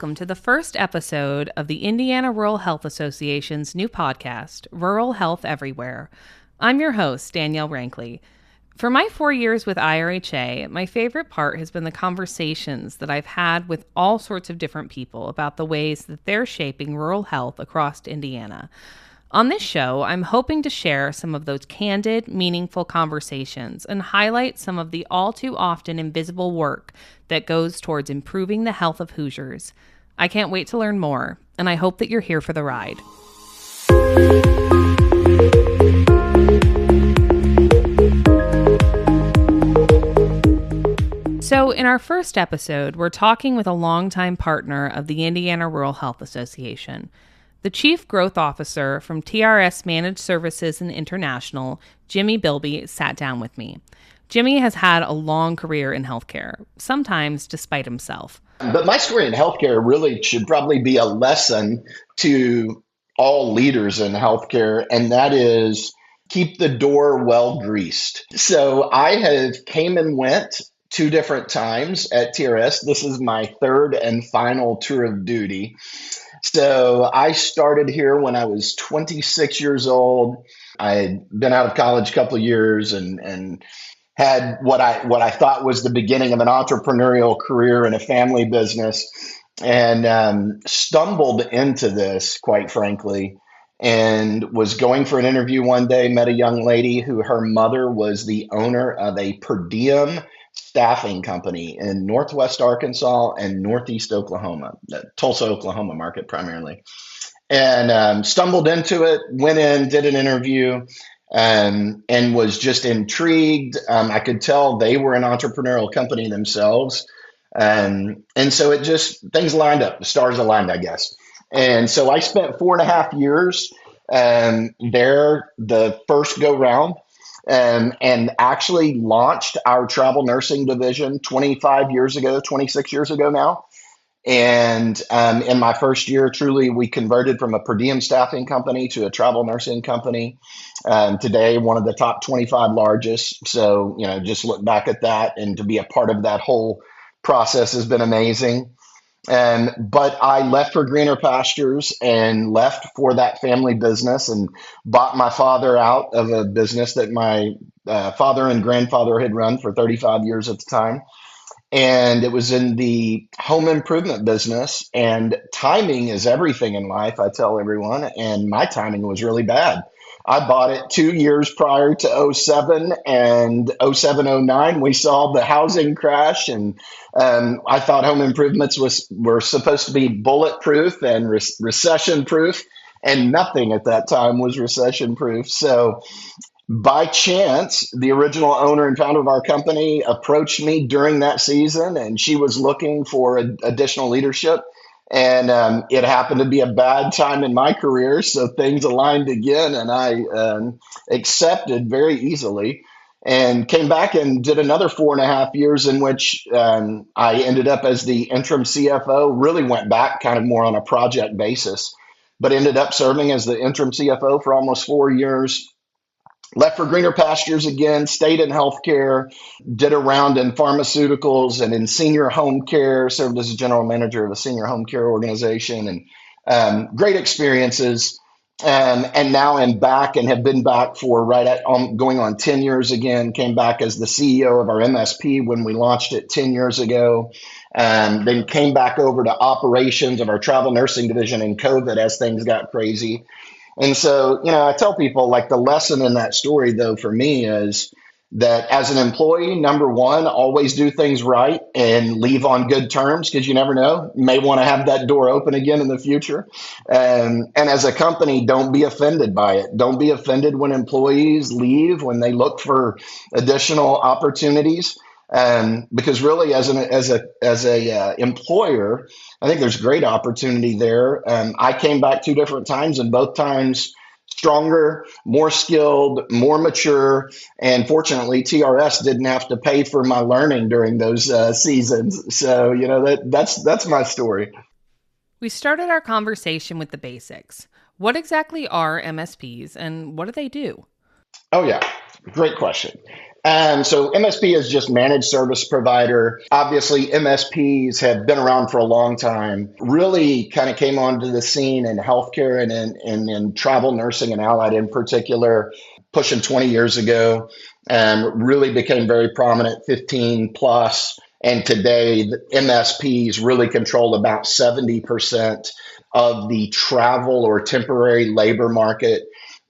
welcome to the first episode of the Indiana Rural Health Association's new podcast, Rural Health Everywhere. I'm your host, Danielle Renckly. For my 4 years with IRHA, my favorite part has been the conversations that I've had with all sorts of different people about the ways that they're shaping rural health across Indiana. On this show, I'm hoping to share some of those candid, meaningful conversations and highlight some of the all too often invisible work that goes towards improving the health of Hoosiers. I can't wait to learn more, and I hope that you're here for the ride. So in our first episode, we're talking with a longtime partner of the Indiana Rural Health Association. The Chief Growth Officer from TRS Managed Services and International, Jimmie Bilby, sat down with me. Jimmie has had a long career in healthcare, sometimes despite himself. But my story in healthcare really should probably be a lesson to all leaders in healthcare, and that is keep the door well greased. So I have came and went 2 different times at TRS. This is my 3rd and final tour of duty. So I started here when I was 26 years old. I had been out of college a couple of years and had what I thought was the beginning of an entrepreneurial career in a family business, and stumbled into this, quite frankly, and was going for an interview one day, met a young lady who her mother was the owner of a per diem staffing company in Northwest Arkansas and Northeast Oklahoma, the Tulsa, Oklahoma market primarily. And stumbled into it, went in, did an interview, and was just intrigued. I could tell they were an entrepreneurial company themselves. And so it just, things lined up, the stars aligned, I guess. And so I spent 4.5 years there the first go round. And actually launched our travel nursing division 26 years ago now. And in my first year, truly, we converted from a per diem staffing company to a travel nursing company. Today, one of the top 25 largest. So, just look back at that, and to be a part of that whole process has been amazing. But I left for greener pastures and left for that family business and bought my father out of a business that my father and grandfather had run for 35 years at the time. And it was in the home improvement business, and timing is everything in life, I tell everyone. And my timing was really bad. I bought it 2 years prior to '07, and '07-'09, we saw the housing crash, and I thought home improvements were supposed to be bulletproof and recession proof, and nothing at that time was recession proof. So by chance, the original owner and founder of our company approached me during that season, and she was looking for additional leadership. And it happened to be a bad time in my career, so things aligned again, and I accepted very easily and came back and did another 4.5 years in which I ended up as the interim CFO, really went back kind of more on a project basis, but ended up serving as the interim CFO for almost 4 years. Left for greener pastures again, stayed in healthcare, did a round in pharmaceuticals and in senior home care, served as a general manager of a senior home care organization, and great experiences. And now I'm back and have been back for going on 10 years again, came back as the CEO of our MSP when we launched it 10 years ago. Then came back over to operations of our travel nursing division in COVID as things got crazy. And so, I tell people, like, the lesson in that story, though, for me is that as an employee, number one, always do things right and leave on good terms, because you never know. You may want to have that door open again in the future. And as a company, don't be offended by it. Don't be offended when employees leave, when they look for additional opportunities. Because really, as a employer, I think there's great opportunity there. I came back 2 different times, and both times stronger, more skilled, more mature, and fortunately, TRS didn't have to pay for my learning during those seasons. So that's my story. We started our conversation with the basics. What exactly are MSPs, and what do they do? Oh yeah, great question. So MSP is just managed service provider. Obviously, MSPs have been around for a long time. Really kind of came onto the scene in healthcare and in travel nursing and allied in particular, pushing 20 years ago. Really became very prominent 15 plus. And today, the MSPs really control about 70% of the travel or temporary labor market.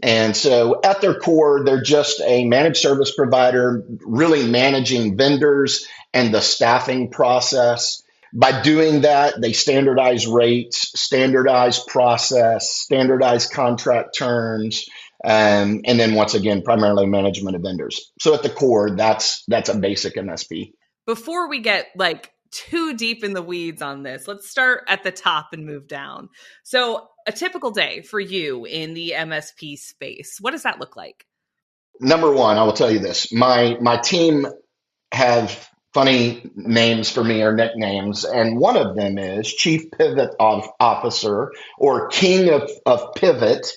And so at their core, they're just a managed service provider, really managing vendors and the staffing process. By doing that, they standardize rates, standardize process, standardize contract terms, and then once again, primarily management of vendors. So at the core, that's a basic MSP. Before we get like too deep in the weeds on this, let's start at the top and move down. So a typical day for you in the MSP space, what does that look like? Number one, I will tell you this. My team have funny names for me or nicknames, and one of them is Chief Pivot Officer or King of Pivot,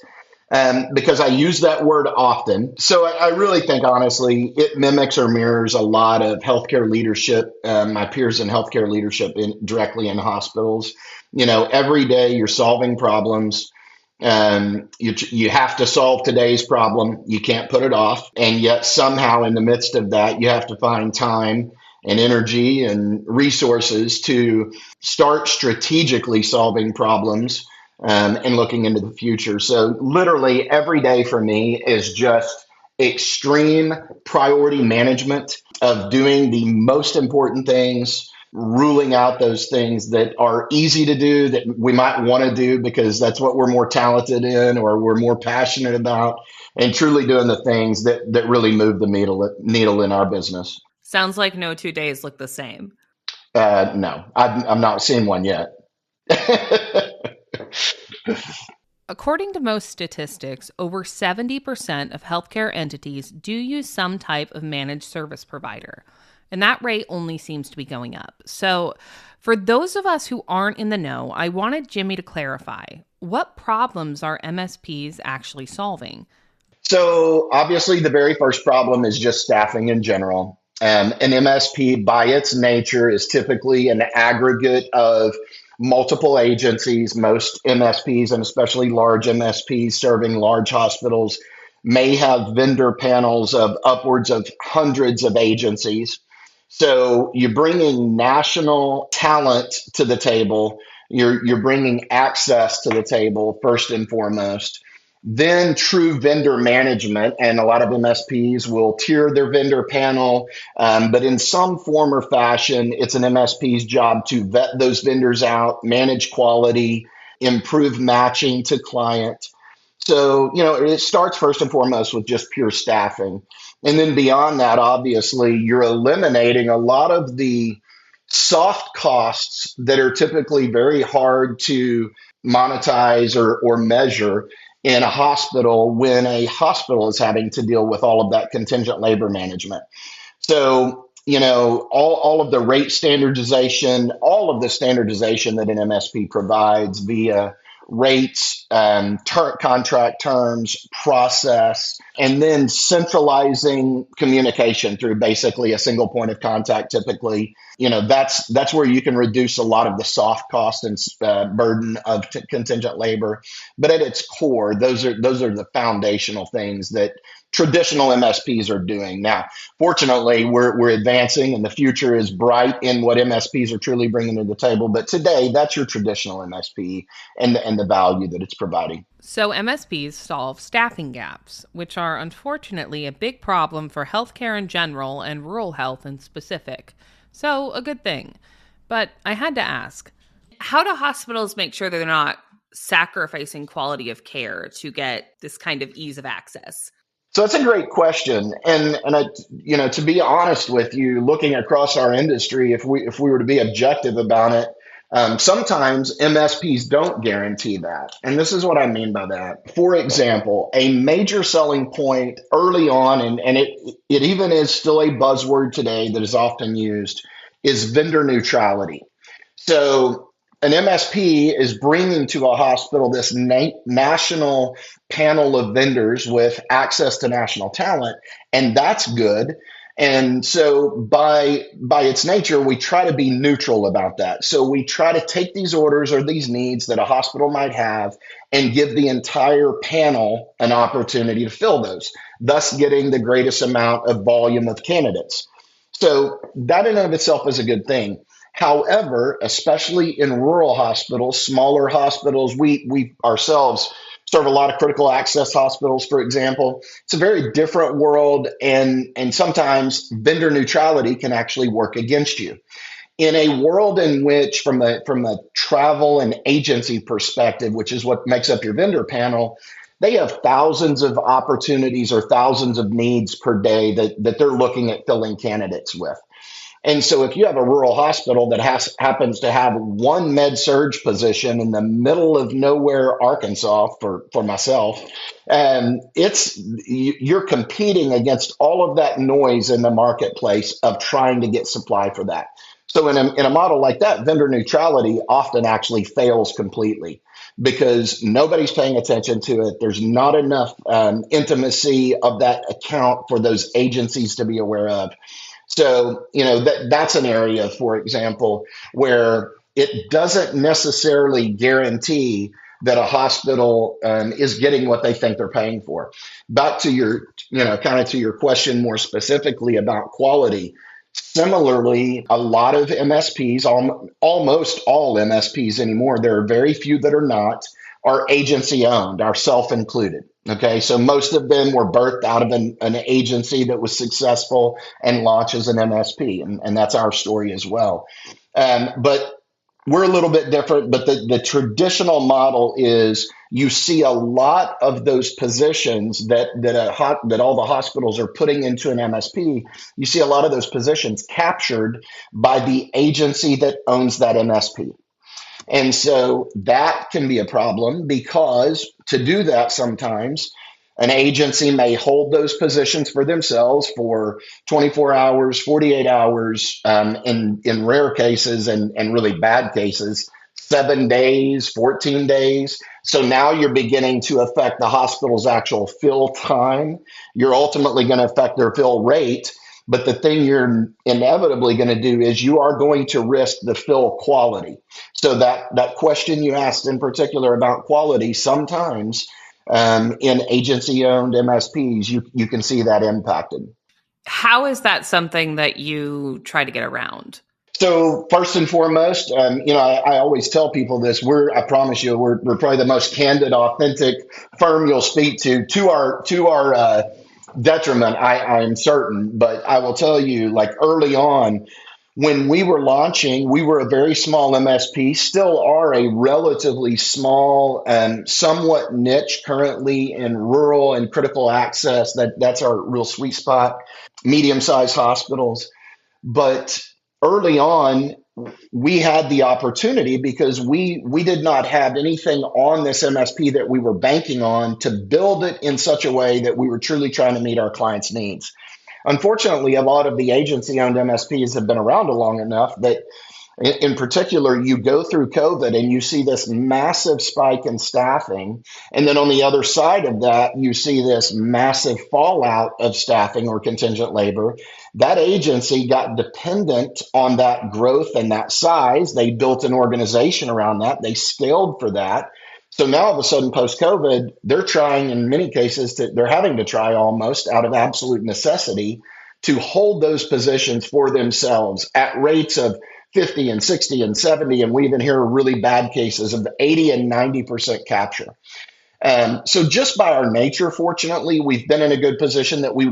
because I use that word often. So I really think, honestly, it mimics or mirrors a lot of healthcare leadership, my peers in healthcare leadership directly in hospitals. Every day you're solving problems. You have to solve today's problem. You can't put it off. And yet somehow in the midst of that, you have to find time and energy and resources to start strategically solving problems, and looking into the future. So literally every day for me is just extreme priority management of doing the most important things, ruling out those things that are easy to do that we might want to do because that's what we're more talented in or we're more passionate about, and truly doing the things that really move the needle in our business. Sounds like no 2 days look the same. No, I'm not seeing one yet. According to most statistics, over 70% of healthcare entities do use some type of managed service provider, and that rate only seems to be going up. So, for those of us who aren't in the know, I wanted Jimmie to clarify, what problems are MSPs actually solving? So, obviously, the very first problem is just staffing in general. An MSP, by its nature, is typically an aggregate of multiple agencies. Most MSPs, and especially large MSPs serving large hospitals, may have vendor panels of upwards of hundreds of agencies. So you're bringing national talent to the table. You're bringing access to the table first and foremost. Then true vendor management, and a lot of MSPs will tier their vendor panel, but in some form or fashion, it's an MSP's job to vet those vendors out, manage quality, improve matching to client. So, it starts first and foremost with just pure staffing. And then beyond that, obviously, you're eliminating a lot of the soft costs that are typically very hard to monetize or measure in a hospital when a hospital is having to deal with all of that contingent labor management. So, all of the rate standardization, all of the standardization that an MSP provides via rates, contract terms, process, and then centralizing communication through basically a single point of contact. Typically, that's where you can reduce a lot of the soft cost and burden of contingent labor. But at its core, those are the foundational things that traditional MSPs are doing. Now, fortunately, we're advancing, and the future is bright in what MSPs are truly bringing to the table. But today, that's your traditional MSP and the value that it's providing. So MSPs solve staffing gaps, which are unfortunately a big problem for healthcare in general and rural health in specific. So a good thing. But I had to ask, how do hospitals make sure they're not sacrificing quality of care to get this kind of ease of access? So that's a great question, and to be honest with you, looking across our industry, if we were to be objective about it, sometimes MSPs don't guarantee that, and this is what I mean by that. For example, a major selling point early on, and it even is still a buzzword today that is often used, is vendor neutrality. So an MSP is bringing to a hospital this national panel of vendors with access to national talent, and that's good. And so by its nature, we try to be neutral about that. So we try to take these orders or these needs that a hospital might have and give the entire panel an opportunity to fill those, thus getting the greatest amount of volume of candidates. So that in and of itself is a good thing. However, especially in rural hospitals, smaller hospitals, we ourselves serve a lot of critical access hospitals, for example. It's a very different world, and sometimes vendor neutrality can actually work against you. In a world in which, from a travel and agency perspective, which is what makes up your vendor panel, they have thousands of opportunities or thousands of needs per day that they're looking at filling candidates with. And so if you have a rural hospital that happens to have one med surge position in the middle of nowhere, Arkansas, for myself, you're competing against all of that noise in the marketplace of trying to get supply for that. So in a model like that, vendor neutrality often actually fails completely because nobody's paying attention to it. There's not enough intimacy of that account for those agencies to be aware of. So, that's an area, for example, where it doesn't necessarily guarantee that a hospital is getting what they think they're paying for. Back to kind of to your question more specifically about quality. Similarly, a lot of MSPs, almost all MSPs anymore, there are very few that are not, are agency owned, ourself included. Okay, so most of them were birthed out of an agency that was successful and launched as an MSP, and that's our story as well. But we're a little bit different, but the traditional model is you see a lot of those positions that all the hospitals are putting into an MSP. You see a lot of those positions captured by the agency that owns that MSP. And so that can be a problem because to do that, sometimes an agency may hold those positions for themselves for 24 hours, 48 hours, in rare cases and really bad cases, 7 days, 14 days. So now you're beginning to affect the hospital's actual fill time. You're ultimately going to affect their fill rate. But the thing you're inevitably going to do is you are going to risk the fill quality. So that question you asked in particular about quality, sometimes in agency-owned MSPs, you can see that impacted. How is that something that you try to get around? So first and foremost, I always tell people this. I promise you, we're probably the most candid, authentic firm you'll speak to our detriment. I'm certain, but I will tell you, like early on, when we were launching, we were a very small MSP, still are a relatively small and somewhat niche currently in rural and critical access. That's our real sweet spot, medium-sized hospitals. But early on, we had the opportunity because we did not have anything on this MSP that we were banking on to build it in such a way that we were truly trying to meet our clients' needs. Unfortunately, a lot of the agency-owned MSPs have been around long enough that, in particular, you go through COVID and you see this massive spike in staffing. And then on the other side of that, you see this massive fallout of staffing or contingent labor. That agency got dependent on that growth and that size. They built an organization around that. They scaled for that. So now all of a sudden, post-COVID, they're trying, in many cases, they're having to try almost out of absolute necessity to hold those positions for themselves at rates of 50 and 60 and 70. And we even hear really bad cases of 80 and 90% capture. So just by our nature, fortunately, we've been in a good position that we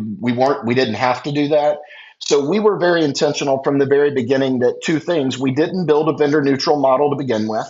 didn't have to do that. So we were very intentional from the very beginning that two things: we didn't build a vendor neutral model to begin with.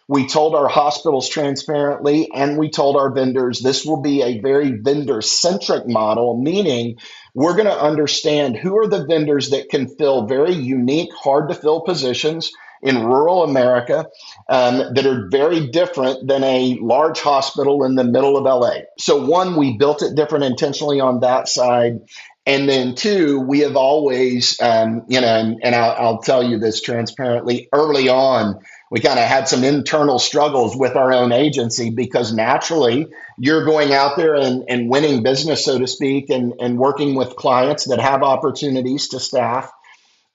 We told our hospitals transparently, and we told our vendors this will be a very vendor centric model, meaning we're going to understand who are the vendors that can fill very unique, hard to fill positions in rural America that are very different than a large hospital in the middle of LA. So one, we built it different intentionally on that side. And then two, we have always, and I'll tell you this transparently, early on, we kind of had some internal struggles with our own agency because naturally you're going out there and winning business, so to speak, and working with clients that have opportunities to staff.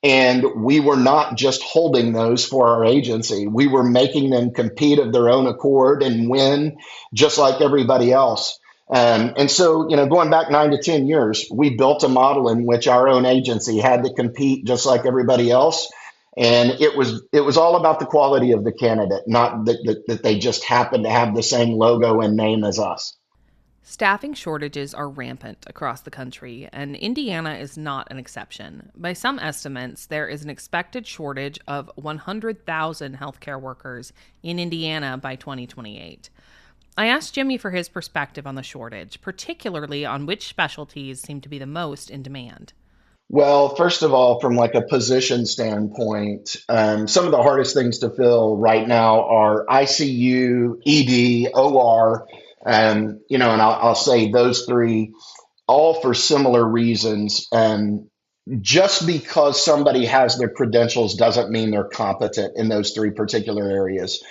And we were not just holding those for our agency. We were making them compete of their own accord and win just like everybody else. And so, going back 9 to 10 years, we built a model in which our own agency had to compete just like everybody else. And it was all about the quality of the candidate, not that they just happened to have the same logo and name as us. Staffing shortages are rampant across the country, and Indiana is not an exception. By some estimates, there is an expected shortage of 100,000 healthcare workers in Indiana by 2028. I asked Jimmie for his perspective on the shortage, particularly on which specialties seem to be the most in demand. Well, first of all, from like a position standpoint, some of the hardest things to fill right now are ICU, ED, OR, and I'll say those three, all for similar reasons. Just because somebody has their credentials doesn't mean they're competent in those three particular areas.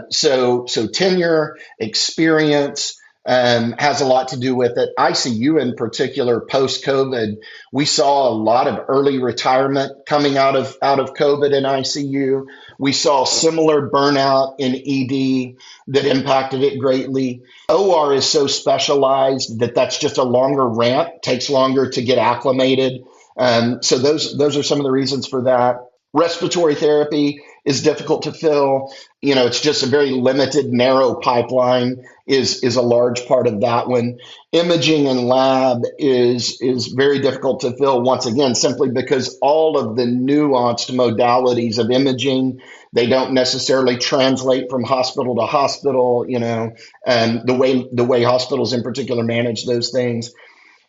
So tenure, experience, has a lot to do with it. ICU in particular, post COVID, we saw a lot of early retirement coming out of COVID in ICU. We saw similar burnout in ED that impacted it greatly. OR is so specialized that that's just a longer ramp, takes longer to get acclimated. So those are some of the reasons for that. Respiratory therapy is difficult to fill. It's just a very limited, narrow pipeline is a large part of that one. Imaging and lab is very difficult to fill once again, simply because all of the nuanced modalities of imaging, they don't necessarily translate from hospital to hospital, and the way hospitals in particular manage those things.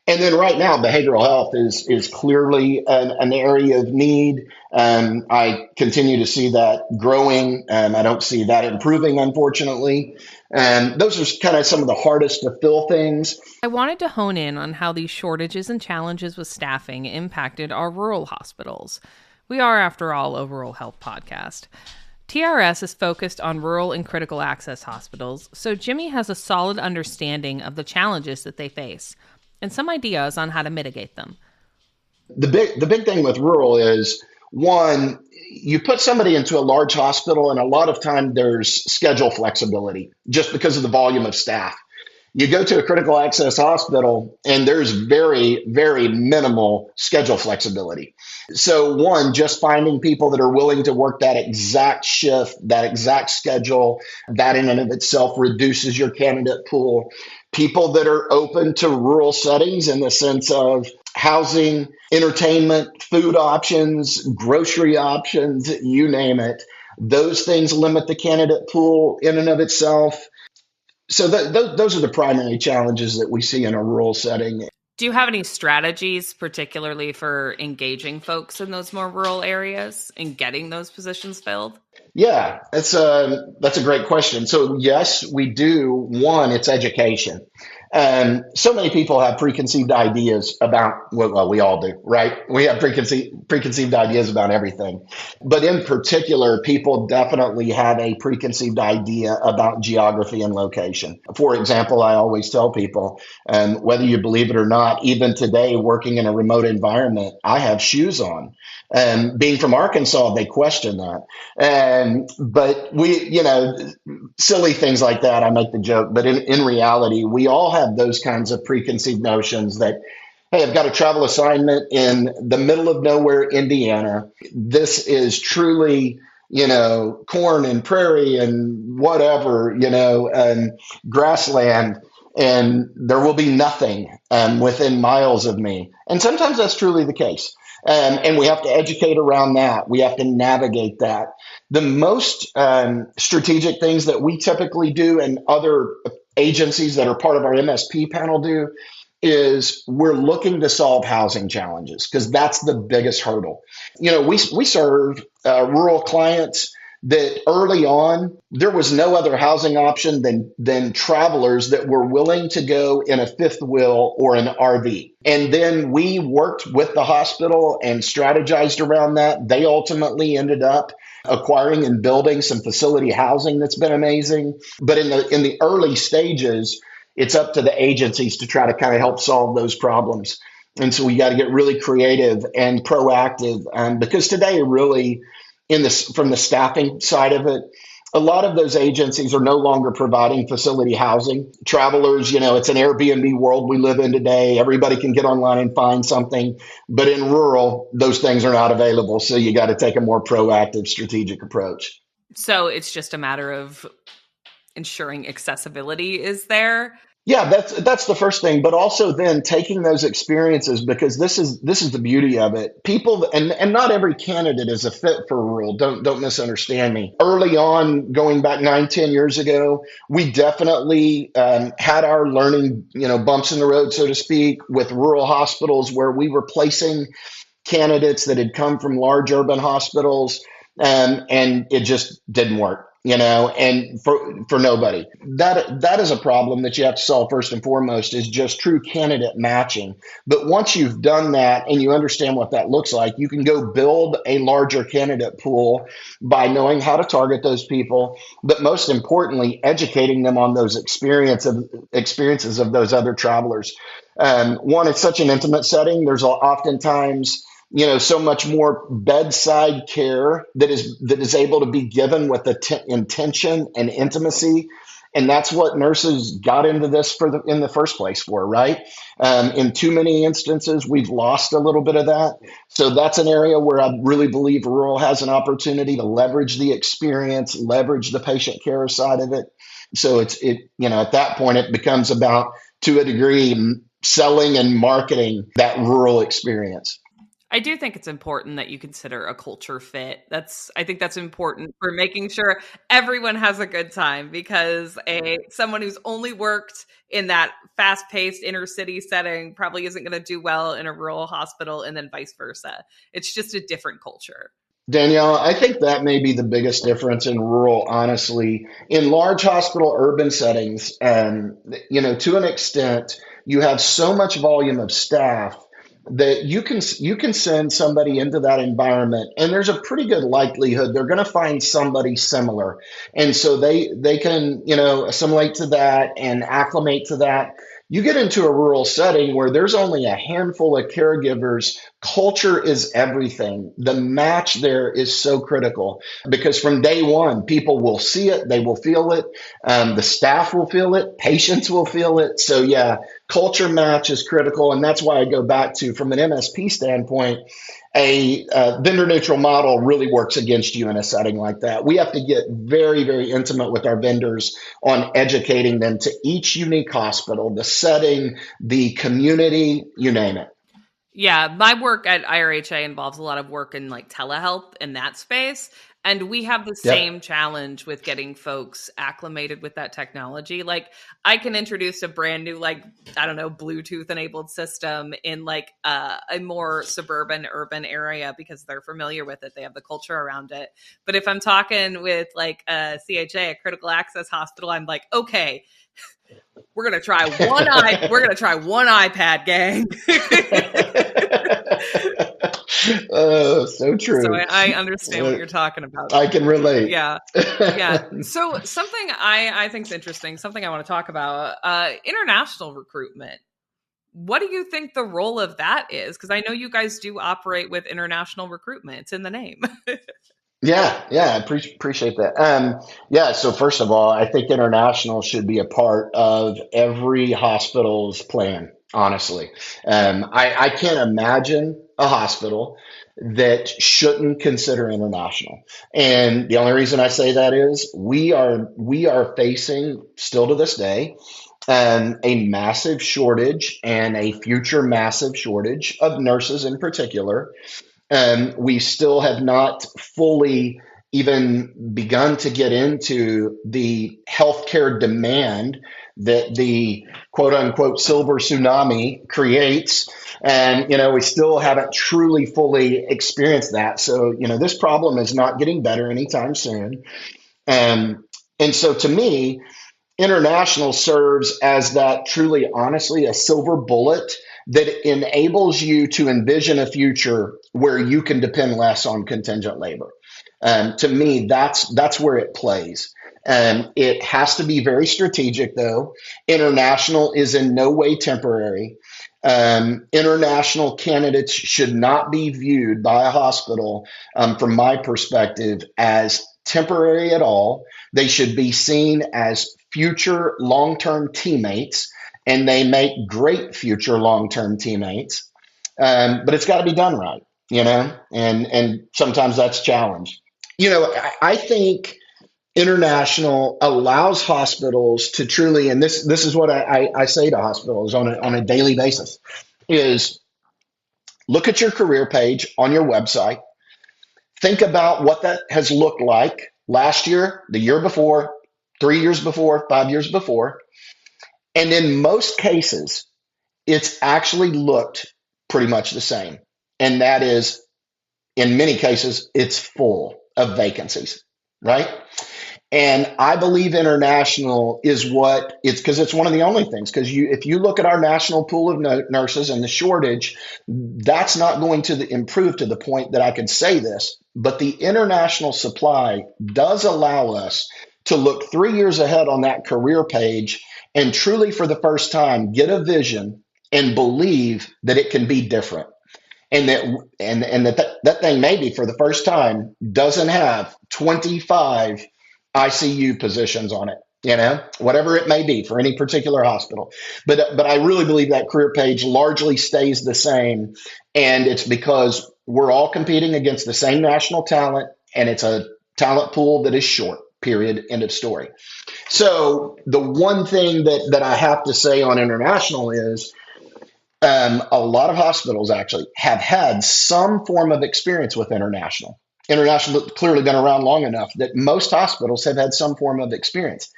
And then right now, behavioral health is clearly an area of need. I continue to see that growing. I don't see that improving, unfortunately. And those are kind of some of the hardest to fill things. I wanted to hone in on how these shortages and challenges with staffing impacted our rural hospitals. We are, after all, a rural health podcast. TRS is focused on rural and critical access hospitals, so Jimmie has a solid understanding of the challenges that they face and some ideas on how to mitigate them. The big thing with rural is, one, you put somebody into a large hospital, and a lot of time there's schedule flexibility just because of the volume of staff. You go to a critical access hospital, and there's very, very minimal schedule flexibility. So one, just finding people that are willing to work that exact shift, that exact schedule, that in and of itself reduces your candidate pool. People that are open to rural settings in the sense of housing, entertainment, food options, grocery options, you name it. Those things limit the candidate pool in and of itself. So those are the primary challenges that we see in a rural setting. Do you have any strategies, particularly for engaging folks in those more rural areas and getting those positions filled? Yeah, that's a great question. So yes, we do. One, it's education. So many people have preconceived ideas about, well, we all do, right? We have preconceived ideas about everything. But in particular, people definitely have a preconceived idea about geography and location. For example, I always tell people, whether you believe it or not, even today, working in a remote environment, I have shoes on. Being from Arkansas, they question that. But we, silly things like that, I make the joke. But in reality, we all have those kinds of preconceived notions that, hey, I've got a travel assignment in the middle of nowhere, Indiana. This is truly, corn and prairie and whatever, and grassland. And there will be nothing within miles of me. And sometimes that's truly the case. And we have to educate around that. We have to navigate that. The most strategic things that we typically do and other agencies that are part of our MSP panel do is we're looking to solve housing challenges because that's the biggest hurdle. We serve rural clients that early on, there was no other housing option than travelers that were willing to go in a fifth wheel or an RV. And then we worked with the hospital and strategized around that. They ultimately ended up acquiring and building some facility housing that's been amazing. But in the early stages, it's up to the agencies to try to kind of help solve those problems. And so we got to get really creative and proactive, because today, really, from the staffing side of it, a lot of those agencies are no longer providing facility housing. Travelers, it's an Airbnb world we live in today. Everybody can get online and find something. But in rural, those things are not available. So you got to take a more proactive, strategic approach. So it's just a matter of ensuring accessibility is there. Yeah, that's the first thing, but also then taking those experiences, because this is the beauty of it. People, and not every candidate is a fit for rural. Don't misunderstand me. Early on, going back 9-10 years ago, we definitely had our learning, bumps in the road, so to speak, with rural hospitals where we were placing candidates that had come from large urban hospitals, and it just didn't work. And for nobody. That is a problem that you have to solve first and foremost, is just true candidate matching. But once you've done that and you understand what that looks like, you can go build a larger candidate pool by knowing how to target those people, but most importantly, educating them on those experiences of those other travelers. One, it's such an intimate setting. There's oftentimes so much more bedside care that is able to be given with intention and intimacy. And that's what nurses got into this in the first place for, right? In too many instances, we've lost a little bit of that. So that's an area where I really believe rural has an opportunity to leverage the experience, leverage the patient care side of it. So at that point, it becomes about, to a degree, selling and marketing that rural experience. I do think it's important that you consider a culture fit. I think that's important for making sure everyone has a good time, because someone who's only worked in that fast-paced inner city setting probably isn't going to do well in a rural hospital, and then vice versa. It's just a different culture. Danielle, I think that may be the biggest difference in rural, honestly. In large hospital urban settings, to an extent, you have so much volume of staff that you can send somebody into that environment, and there's a pretty good likelihood they're going to find somebody similar, and so they can assimilate to that and acclimate to that. You get into a rural setting where there's only a handful of caregivers. Culture is everything. The match there is so critical, because from day one, people will see it, they will feel it, the staff will feel it, patients will feel it. So yeah, culture match is critical. And that's why I go back to, from an MSP standpoint, a vendor neutral model really works against you in a setting like that. We have to get very, very intimate with our vendors on educating them to each unique hospital, the setting, the community, you name it. Yeah, my work at IRHA involves a lot of work in like telehealth in that space. And we have the same challenge with getting folks acclimated with that technology. Like, I can introduce a brand new, Bluetooth enabled system in like a more suburban urban area because they're familiar with it. They have the culture around it. But if I'm talking with like a CHA, a critical access hospital, I'm like, okay, we're going to try we're going to try one iPad, gang. Oh, so true. So I understand what you're talking about. I can relate. Yeah. Yeah. So something I think is interesting, something I want to talk about, international recruitment. What do you think the role of that is? Because I know you guys do operate with international recruitment. It's in the name. Yeah, I appreciate that. So first of all, I think international should be a part of every hospital's plan, honestly. I can't imagine a hospital that shouldn't consider international. And the only reason I say that is we are facing, still to this day, a massive shortage and a future massive shortage of nurses in particular. We still have not fully even begun to get into the healthcare demand that the quote unquote silver tsunami creates. And, we still haven't truly fully experienced that. So, this problem is not getting better anytime soon. And so to me, international serves as that truly, honestly, a silver bullet that enables you to envision a future where you can depend less on contingent labor. To me, that's where it plays. It has to be very strategic, though. International is in no way temporary. International candidates should not be viewed by a hospital, from my perspective, as temporary at all. They should be seen as future long term teammates, and they make great future long term teammates. But it's got to be done right, and sometimes that's challenged. I think international allows hospitals to truly, and this is what I say to hospitals on a daily basis, is look at your career page on your website. Think about what that has looked like last year, the year before, 3 years before, 5 years before. And in most cases, it's actually looked pretty much the same. And that is, in many cases, it's full of vacancies, right? And I believe international is what it's, because it's one of the only things. Because if you look at our national pool of nurses and the shortage, that's not going to improve to the point that I could say this. But the international supply does allow us to look 3 years ahead on that career page and truly, for the first time, get a vision and believe that it can be different. And that thing maybe for the first time doesn't have 25 ICU positions on it, whatever it may be for any particular hospital. But I really believe that career page largely stays the same. And it's because we're all competing against the same national talent, and it's a talent pool that is short, period, end of story. So the one thing that I have to say on international is, a lot of hospitals actually have had some form of experience with international. International has clearly been around long enough that most hospitals have had some form of experience.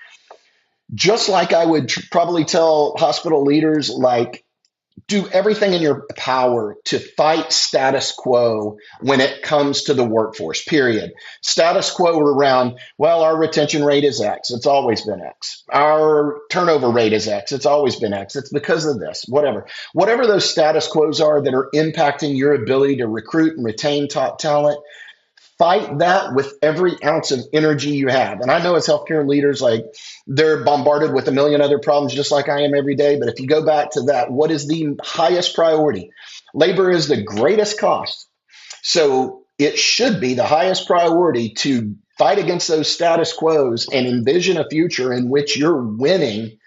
Just like I would probably tell hospital leaders, like, do everything in your power to fight status quo when it comes to the workforce, period. Status quo around, well, our retention rate is X. It's always been X. Our turnover rate is X. It's always been X. It's because of this, whatever. Whatever those status quos are that are impacting your ability to recruit and retain top talent, fight that with every ounce of energy you have. And I know as healthcare leaders, like, they're bombarded with a million other problems, just like I am every day. But if you go back to that, what is the highest priority? Labor is the greatest cost. So it should be the highest priority to fight against those status quos and envision a future in which you're winning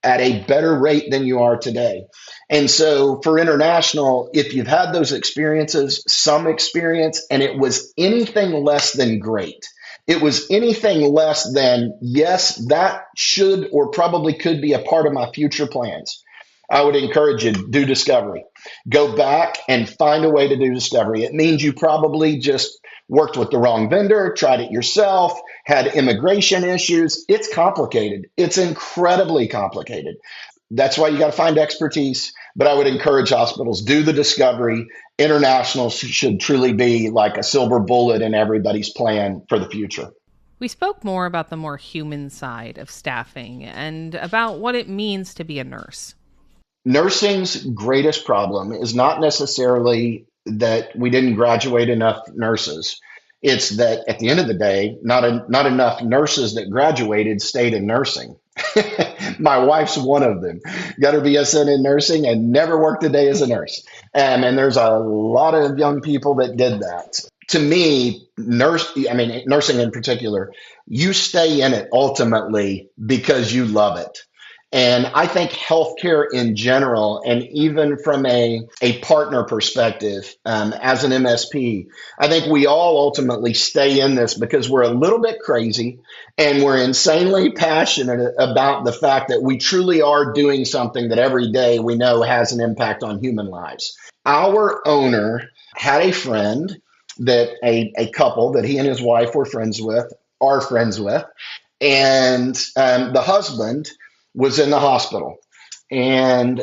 at a better rate than you are today. And so for international, if you've had those experiences, some experience, and it was anything less than great, it was anything less than, yes, that should or probably could be a part of my future plans, I would encourage you to do discovery. Go back and find a way to do discovery. It means you probably just worked with the wrong vendor, tried it yourself, had immigration issues. It's complicated. It's incredibly complicated. That's why you got to find expertise. But I would encourage hospitals, do the discovery. International should truly be like a silver bullet in everybody's plan for the future. We spoke more about the more human side of staffing and about what it means to be a nurse. Nursing's greatest problem is not necessarily that we didn't graduate enough nurses. It's that at the end of the day, not enough nurses that graduated stayed in nursing. My wife's one of them. Got her BSN in nursing and never worked a day as a nurse. And there's a lot of young people that did that. To me, nursing in particular, you stay in it ultimately because you love it. And I think healthcare in general, and even from a partner perspective, as an MSP, I think we all ultimately stay in this because we're a little bit crazy and we're insanely passionate about the fact that we truly are doing something that every day we know has an impact on human lives. Our owner had a friend that a couple that he and his wife are friends with, and the husband was in the hospital, and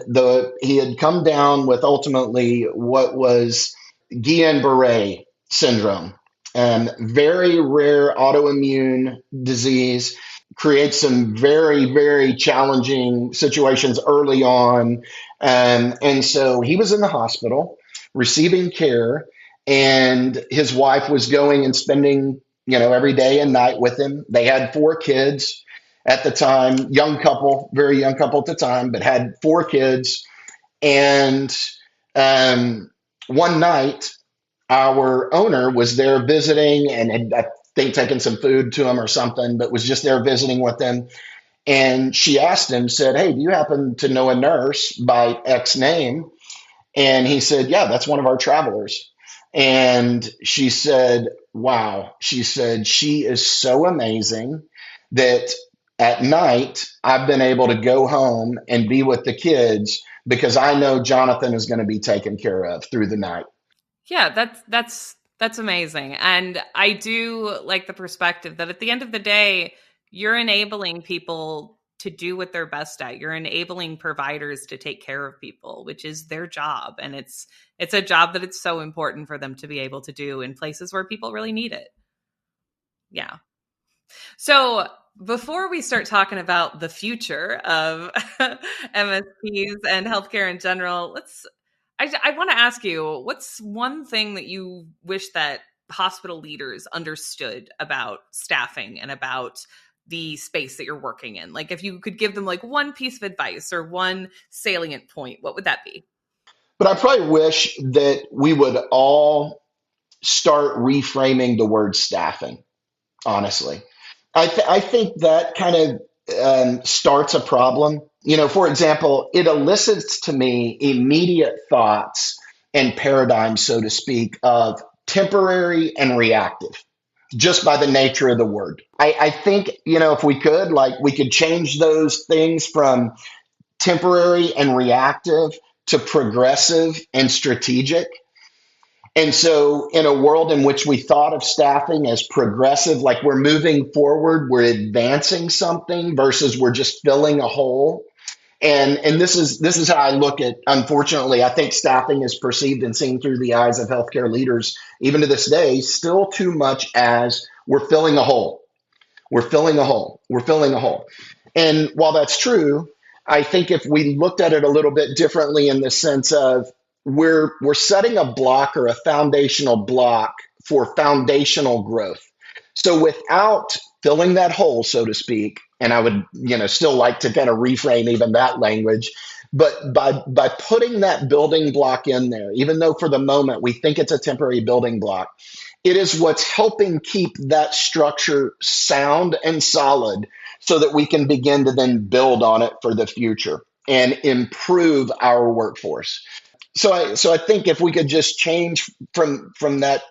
he had come down with ultimately what was Guillain-Barré syndrome, very rare autoimmune disease, creates some very, very challenging situations early on. And so he was in the hospital receiving care. and his wife was going and spending, every day and night with him. They had 4 kids at the time, young couple, very young couple at the time, but had 4 kids. And one night, our owner was there visiting and had, I think, taken some food to him or something, but was just there visiting with them. And she asked him, said, "Hey, do you happen to know a nurse by X name?" And he said, "Yeah, that's one of our travelers." And she said, "Wow." She said, "She is so amazing that at night I've been able to go home and be with the kids because I know Jonathan is going to be taken care of through the night." Yeah, that's amazing. And I do like the perspective that at the end of the day, you're enabling people to do what they're best at. You're enabling providers to take care of people, which is their job. And it's a job that it's so important for them to be able to do in places where people really need it. Yeah. So before we start talking about the future of MSPs and healthcare in general, I want to ask you, what's one thing that you wish that hospital leaders understood about staffing and about the space that you're working in? Like if you could give them like one piece of advice or one salient point, what would that be? But I probably wish that we would all start reframing the word staffing, honestly. I think that kind of starts a problem. For example, it elicits to me immediate thoughts and paradigms, so to speak, of temporary and reactive, just by the nature of the word. I think, if we could, like, we could change those things from temporary and reactive to progressive and strategic. And so, in a world in which we thought of staffing as progressive, like we're moving forward, we're advancing something versus we're just filling a hole. And this is how I look at. Unfortunately, I think staffing is perceived and seen through the eyes of healthcare leaders, even to this day, still too much as we're filling a hole. We're filling a hole. We're filling a hole. And while that's true, I think if we looked at it a little bit differently in the sense of we're setting a block or a foundational block for foundational growth. So without filling that hole, so to speak, and I would, still like to kind of reframe even that language, but by putting that building block in there, even though for the moment we think it's a temporary building block, it is what's helping keep that structure sound and solid so that we can begin to then build on it for the future and improve our workforce. So I think if we could just change from that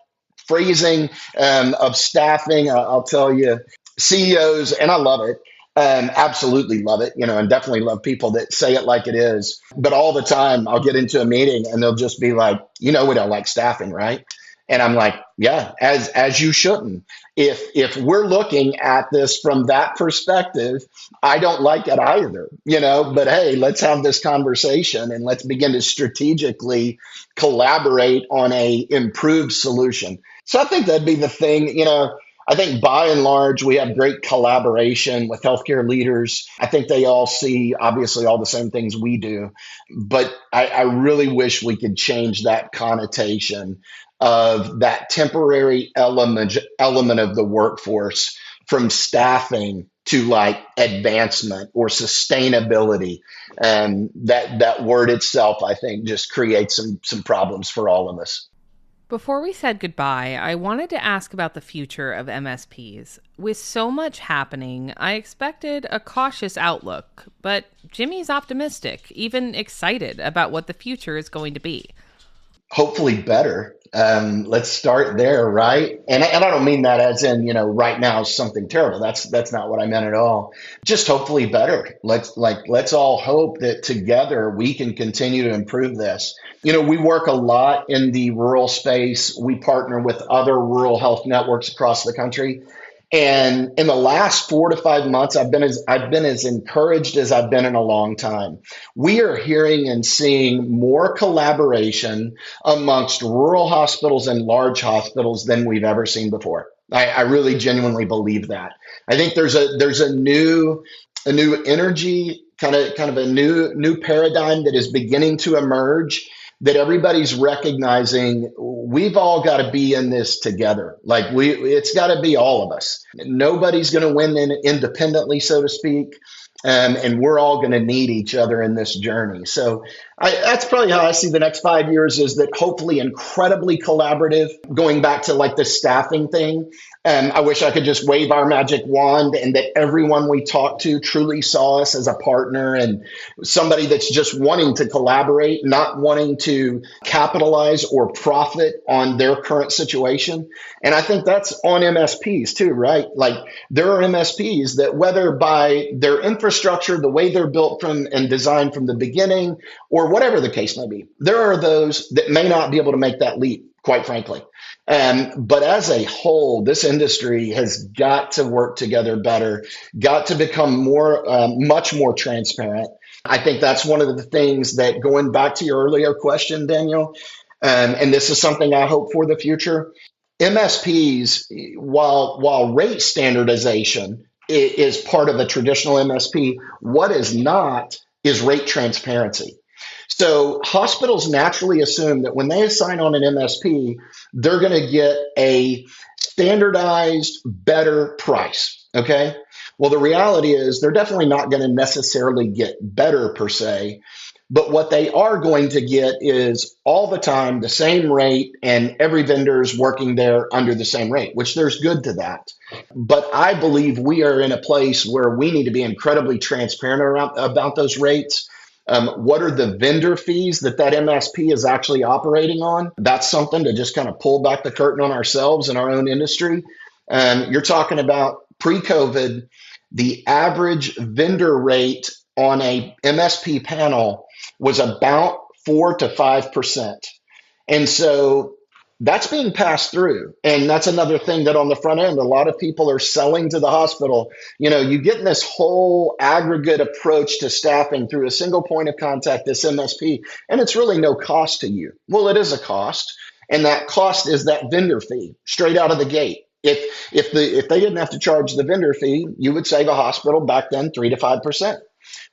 phrasing of staffing, I'll tell you, CEOs, and I love it. Absolutely love it, and definitely love people that say it like it is. But all the time, I'll get into a meeting and they'll just be like, we don't like staffing, right? And I'm like, yeah, as you shouldn't. If we're looking at this from that perspective, I don't like it either, but hey, let's have this conversation and let's begin to strategically collaborate on a improved solution. So I think that'd be the thing. I think by and large, we have great collaboration with healthcare leaders. I think they all see obviously all the same things we do, but I really wish we could change that connotation of that temporary element of the workforce from staffing to like advancement or sustainability. And that word itself, I think, just creates some problems for all of us. Before we said goodbye, I wanted to ask about the future of MSPs. With so much happening, I expected a cautious outlook, but Jimmie's optimistic, even excited about what the future is going to be. Hopefully better. Let's start there, right? And I don't mean that as in, right now is something terrible. That's not what I meant at all. Just hopefully better. Let's all hope that together we can continue to improve this. We work a lot in the rural space. We partner with other rural health networks across the country. And in the last 4 to 5 months, I've been as encouraged as I've been in a long time. We are hearing and seeing more collaboration amongst rural hospitals and large hospitals than we've ever seen before. I really genuinely believe that. I think there's a new energy, kind of a new paradigm that is beginning to emerge that everybody's recognizing we've all got to be in this together. Like it's got to be all of us. Nobody's going to win independently, so to speak. And we're all going to need each other in this journey. So that's probably how I see the next 5 years, is that hopefully incredibly collaborative, going back to like the staffing thing. I wish I could just wave our magic wand and that everyone we talked to truly saw us as a partner and somebody that's just wanting to collaborate, not wanting to capitalize or profit on their current situation. And I think that's on MSPs too, right? Like there are MSPs that, whether by their infrastructure, the way they're built from and designed from the beginning, or whatever the case may be, there are those that may not be able to make that leap, quite frankly. But as a whole, this industry has got to work together better, got to become much more transparent. I think that's one of the things that, going back to your earlier question, Daniel, and this is something I hope for the future, MSPs, while rate standardization is part of a traditional MSP, what is not is rate transparency. So hospitals naturally assume that when they assign on an MSP, they're going to get a standardized, better price. Okay. Well, the reality is they're definitely not going to necessarily get better per se, but what they are going to get is all the time the same rate, and every vendor is working there under the same rate, which there's good to that. But I believe we are in a place where we need to be incredibly transparent about those rates. What are the vendor fees that MSP is actually operating on? That's something to just kind of pull back the curtain on ourselves and our own industry. You're talking about pre-COVID, the average vendor rate on a MSP panel was about 4 to 5%. And so that's being passed through. And that's another thing that on the front end, a lot of people are selling to the hospital. You get in this whole aggregate approach to staffing through a single point of contact, this MSP, and it's really no cost to you. Well, it is a cost. And that cost is that vendor fee straight out of the gate. If they didn't have to charge the vendor fee, you would save a hospital back then 3 to 5%.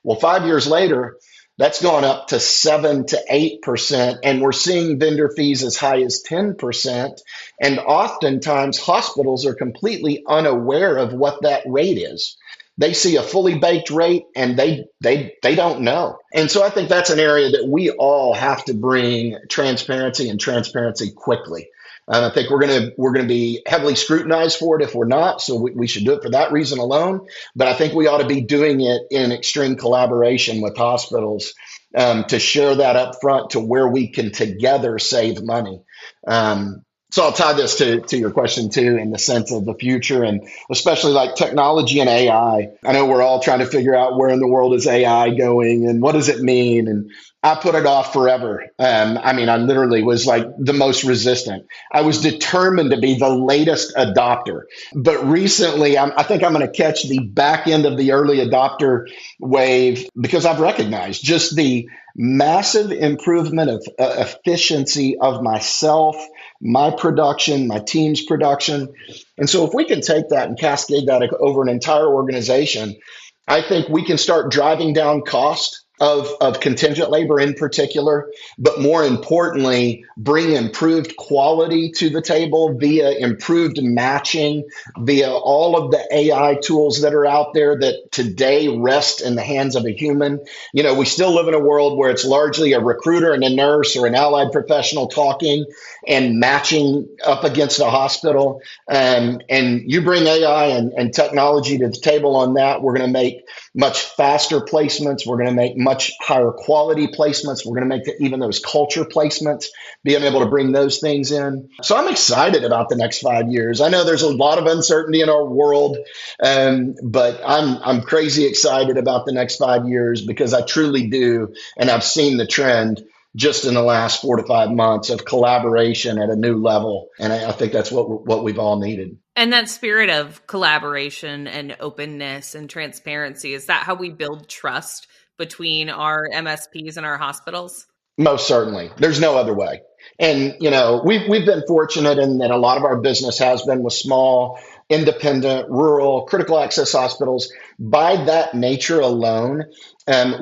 Well, 5 years later, that's gone up to 7 to 8%, and we're seeing vendor fees as high as 10%. And oftentimes, hospitals are completely unaware of what that rate is. They see a fully baked rate, and they don't know. And so I think that's an area that we all have to bring transparency, and transparency quickly. I think we're gonna be heavily scrutinized for it if we're not. So we should do it for that reason alone. But I think we ought to be doing it in extreme collaboration with hospitals to share that up front to where we can together save money. So I'll tie this to your question too, in the sense of the future, and especially like technology and AI. I know we're all trying to figure out where in the world is AI going and what does it mean. And I put it off forever. I literally was like the most resistant. I was determined to be the latest adopter. But recently, I think I'm going to catch the back end of the early adopter wave, because I've recognized just the massive improvement of efficiency of myself, my production, my team's production. And so if we can take that and cascade that over an entire organization, I think we can start driving down cost of contingent labor in particular, but more importantly, bring improved quality to the table via improved matching, via all of the AI tools that are out there that today rest in the hands of a human. We still live in a world where it's largely a recruiter and a nurse or an allied professional talking and matching up against a hospital. And you bring AI and technology to the table on that, we're going to make much faster placements. We're going to make much higher quality placements. We're going to make even those culture placements, being able to bring those things in. So I'm excited about the next 5 years. I know there's a lot of uncertainty in our world, but I'm crazy excited about the next 5 years, because I truly do. And I've seen the trend just in the last 4 to 5 months of collaboration at a new level. And I think that's what we've all needed. And that spirit of collaboration and openness and transparency, is that how we build trust between our MSPs and our hospitals? Most certainly. There's no other way. And, we've been fortunate in that a lot of our business has been with small independent, rural, critical access hospitals. By that nature alone,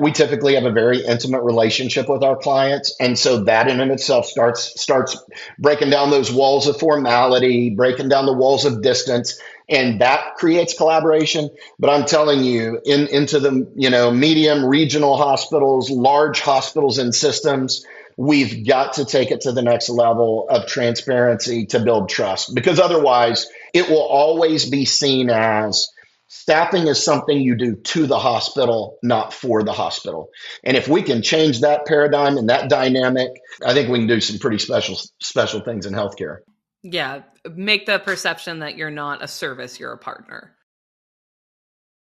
we typically have a very intimate relationship with our clients, and so that in and of itself starts breaking down those walls of formality, breaking down the walls of distance, and that creates collaboration. But I'm telling you, into the medium regional hospitals, large hospitals and systems, we've got to take it to the next level of transparency to build trust, because otherwise it will always be seen as staffing is something you do to the hospital, not for the hospital. And if we can change that paradigm and that dynamic, I think we can do some pretty special things in healthcare. Yeah, make the perception that you're not a service, you're a partner.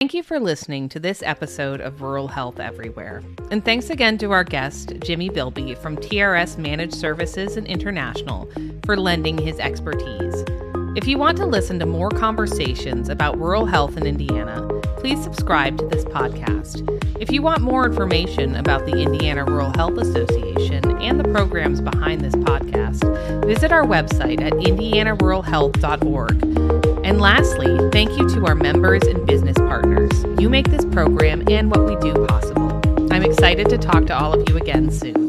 Thank you for listening to this episode of Rural Health Everywhere. And thanks again to our guest, Jimmie Bilby from TRS Managed Services and International, for lending his expertise. If you want to listen to more conversations about rural health in Indiana, please subscribe to this podcast. If you want more information about the Indiana Rural Health Association and the programs behind this podcast, visit our website at indianaruralhealth.org. And lastly, thank you to our members and business partners. You make this program and what we do possible. I'm excited to talk to all of you again soon.